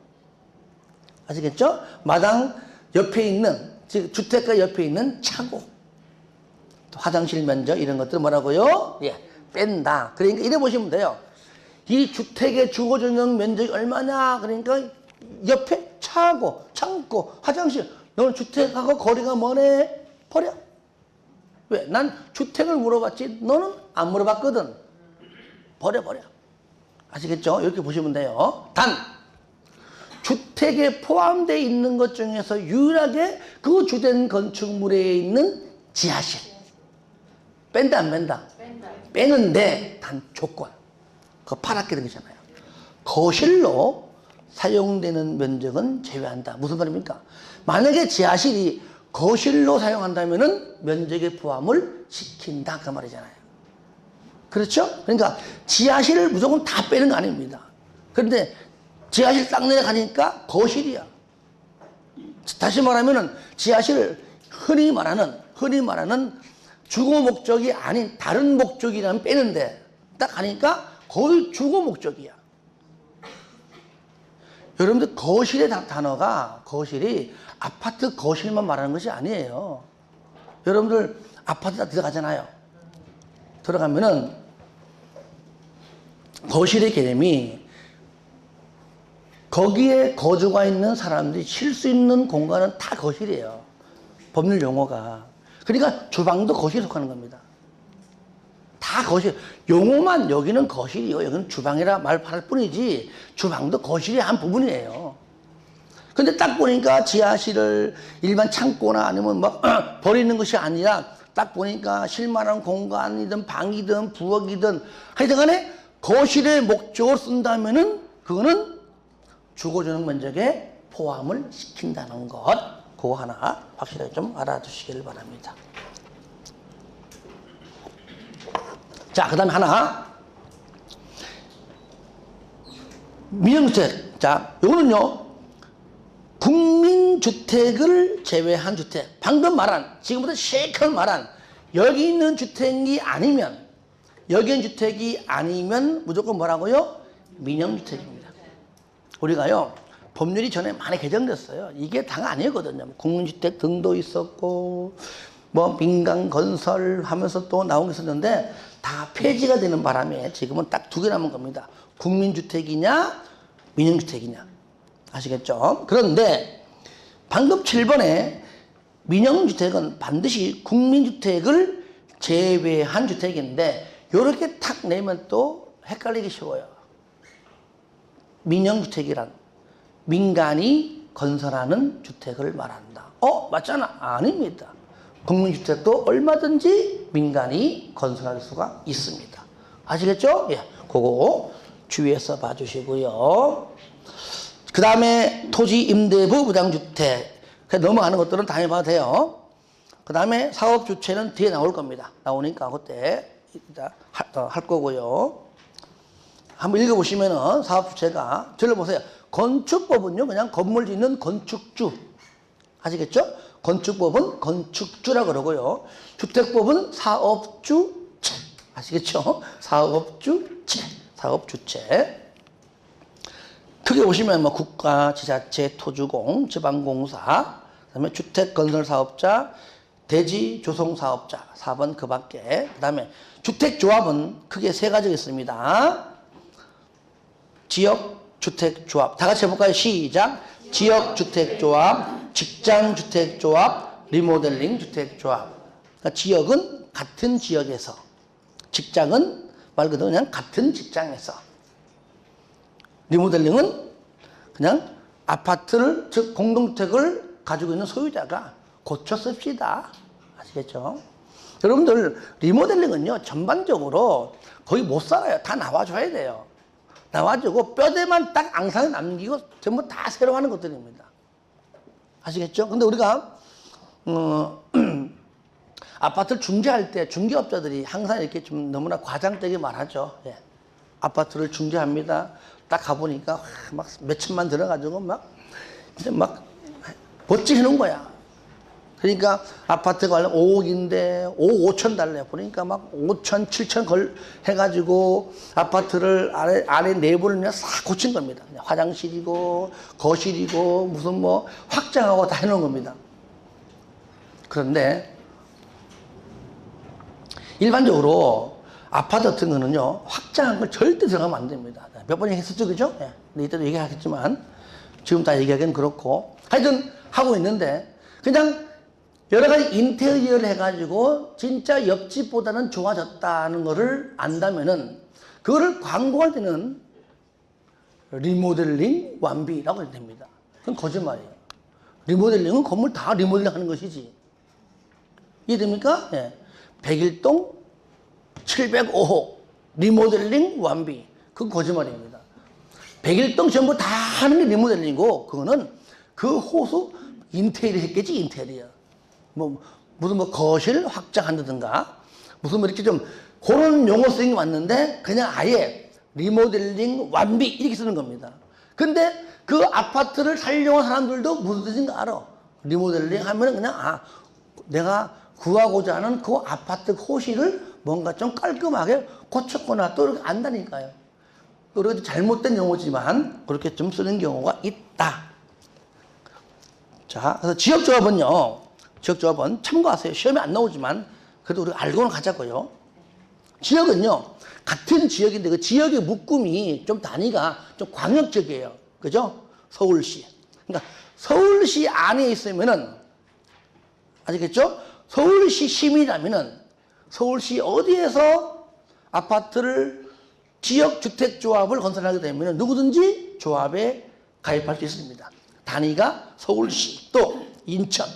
Speaker 1: 아시겠죠? 마당 옆에 있는, 즉 주택가 옆에 있는 차고. 또 화장실 면적 이런 것들 뭐라고요? 예, 뺀다. 그러니까 이래 보시면 돼요. 이 주택의 주거 전용 면적이 얼마냐? 그러니까 옆에 차고, 창고, 화장실. 너는 주택하고 거리가 머네? 버려. 왜? 난 주택을 물어봤지 너는 안 물어봤거든. 버려. 아시겠죠? 이렇게 보시면 돼요. 단 주택에 포함되어 있는 것 중에서 유일하게 그 주된 건축물에 있는 지하실. 뺀다 안 뺀다? 빼는데 단 조건. 그거 파랗게 된 거잖아요. 거실로 사용되는 면적은 제외한다. 무슨 말입니까? 만약에 지하실이 거실로 사용한다면은 면적에 포함을 시킨다. 그 말이잖아요. 그렇죠? 그러니까 지하실을 무조건 다 빼는 거 아닙니다. 그런데 지하실 딱 내려가니까 거실이야. 다시 말하면은 지하실 흔히 말하는 주거 목적이 아닌 다른 목적이라면 빼는데 딱 가니까 거의 주거 목적이야. 여러분들 거실의 단어가 거실이 아파트 거실만 말하는 것이 아니에요. 여러분들 아파트 다 들어가잖아요. 들어가면은 거실의 개념이 거기에 거주가 있는 사람들이 쉴 수 있는 공간은 다 거실이에요. 법률 용어가. 그러니까 주방도 거실에 속하는 겁니다. 다 거실. 용어만 여기는 거실이요. 여기는 주방이라 말 할 뿐이지 주방도 거실의 한 부분이에요. 근데 딱 보니까 지하실을 일반 창고나 아니면 막 버리는 것이 아니라 딱 보니까 실만한 공간이든 방이든 부엌이든 하여튼 간에 거실의 목적으로 쓴다면은 그거는 주거주택 면적에 포함을 시킨다는 것. 그거 하나 확실하게 좀 알아두시길 바랍니다. 자, 그 다음에 하나. 민영주택. 자, 요거는요. 국민주택을 제외한 주택. 방금 말한, 지금부터 실컷 말한 여기 있는 주택이 아니면, 여기 있는 주택이 아니면 무조건 뭐라고요? 민영주택입니다. 우리가요, 법률이 전에 많이 개정됐어요. 이게 다가 아니거든요. 국민주택 등도 있었고, 뭐 민간건설 하면서 또 나온 게 있었는데, 다 폐지가 되는 바람에 지금은 딱 두 개 남은 겁니다. 국민주택이냐, 민영주택이냐. 아시겠죠? 그런데 방금 7번에 민영주택은 반드시 국민주택을 제외한 주택인데 이렇게 탁 내면 또 헷갈리기 쉬워요. 민영주택이란 민간이 건설하는 주택을 말한다. 맞잖아. 아닙니다. 국민주택도 얼마든지 민간이 건설할 수가 있습니다. 아시겠죠? 예, 그거 주의해서 봐주시고요. 그 다음에 토지 임대부 부당주택. 넘어가는 것들은 당연히 봐도 돼요. 그 다음에 사업주체는 뒤에 나올 겁니다. 나오니까 그때 할 거고요. 한번 읽어보시면은 사업주체가, 저를 보세요. 건축법은요, 그냥 건물 짓는 건축주. 아시겠죠? 건축법은 건축주라 그러고요. 주택법은 사업주체. 아시겠죠? 사업주체. 사업주체. 크게 보시면 뭐 국가, 지자체, 토주공, 지방공사, 그다음에 주택건설사업자, 대지 조성사업자, 4번 그 밖에. 그다음에 주택조합은 크게 세 가지가 있습니다. 지역주택조합. 다 같이 해볼까요? 시작. 지역주택조합, 직장주택조합, 리모델링 주택조합. 그러니까 지역은 같은 지역에서, 직장은 말 그대로 그냥 같은 직장에서, 리모델링은 그냥 아파트를, 즉 공동주택을 가지고 있는 소유자가 고쳐 씁시다. 아시겠죠? 여러분들 리모델링은요 전반적으로 거의 못 살아요. 다 나와줘야 돼요. 나와주고 뼈대만 딱 앙상에 남기고 전부 다 새로 하는 것들입니다. 아시겠죠? 근데 우리가 아파트를 중개할 때 중개업자들이 항상 이렇게 좀 너무나 과장되게 말하죠. 예. 아파트를 중개합니다. 딱 가보니까 막 몇천만 들어가지고 막 멋지게 해놓은 거야. 그러니까 아파트가 원래 5억인데 5억 5천 달래. 보니까 막 5천, 7천 걸 해가지고 아파트를 안에 내부를 그냥 싹 고친 겁니다. 그냥 화장실이고 거실이고 무슨 뭐 확장하고 다 해놓은 겁니다. 그런데 일반적으로 아파트 같은 거는요, 확장한 걸 절대 들어가면 안 됩니다. 몇 번 얘기했었죠, 그죠? 예. 근데 이때도 얘기하겠지만, 지금 다 얘기하기는 그렇고, 하여튼 하고 있는데, 그냥 여러 가지 인테리어를 해가지고, 진짜 옆집보다는 좋아졌다는 거를 안다면은, 그거를 광고할 때는 리모델링 완비라고 해도 됩니다. 그건 거짓말이에요. 리모델링은 건물 다 리모델링 하는 것이지. 이해됩니까? 예. 101동 705호 리모델링 완비. 그건 거짓말입니다. 101동 전부 다 하는 게 리모델링이고, 그거는 그 호수 인테리어 했겠지, 인테리어. 무슨 거실 확장한다든가, 무슨 이렇게 좀 그런 용어 쓰인 게 맞는데, 그냥 아예 리모델링 완비 이렇게 쓰는 겁니다. 근데 그 아파트를 살려온 사람들도 무슨 뜻인가 알아. 리모델링 하면 그냥, 내가 구하고자 하는 그 아파트 호실을 뭔가 좀 깔끔하게 고쳤거나 또 이렇게 안다니까요. 그렇게 잘못된 용어지만 그렇게 좀 쓰는 경우가 있다. 자, 그래서 지역조합은요, 지역조합은 참고하세요. 시험에 안 나오지만 그래도 우리가 알고는 가자고요. 지역은요, 같은 지역인데 그 지역의 묶음이 좀 단위가 좀 광역적이에요. 그죠? 서울시. 그러니까 서울시 안에 있으면은, 아시겠죠? 서울시 시민이라면은 서울시 어디에서 아파트를 지역주택조합을 건설하게 되면 누구든지 조합에 가입할 수 있습니다. 단위가 서울시, 또 인천,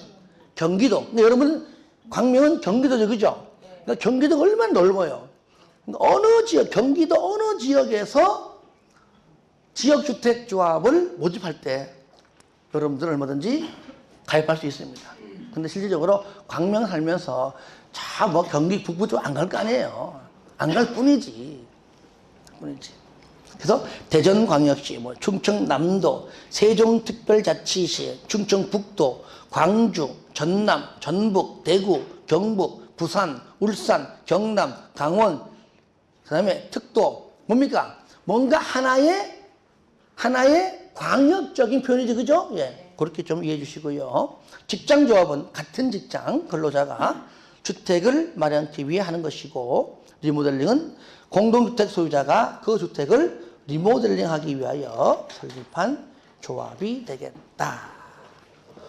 Speaker 1: 경기도. 근데 여러분, 광명은 경기도죠, 그죠? 그러니까 경기도가 얼마나 넓어요. 그러니까 어느 지역, 경기도 어느 지역에서 지역주택조합을 모집할 때 여러분들 얼마든지 가입할 수 있습니다. 근데 실질적으로 광명 살면서 뭐 경기 북부 쪽 안 갈 거 아니에요. 안 갈 뿐이지. 그래서 대전광역시, 뭐 충청남도, 세종특별자치시, 충청북도, 광주, 전남, 전북, 대구, 경북, 부산, 울산, 경남, 강원, 그다음에 특도. 뭡니까? 뭔가 하나의 광역적인 표현이죠, 그죠? 예, 그렇게 좀 이해해 주시고요. 직장조합은 같은 직장 근로자가 주택을 마련하기 위해 하는 것이고, 리모델링은 공동주택 소유자가 그 주택을 리모델링하기 위하여 설립한 조합이 되겠다.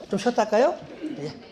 Speaker 1: 좀 쉬었다 할까요? 예.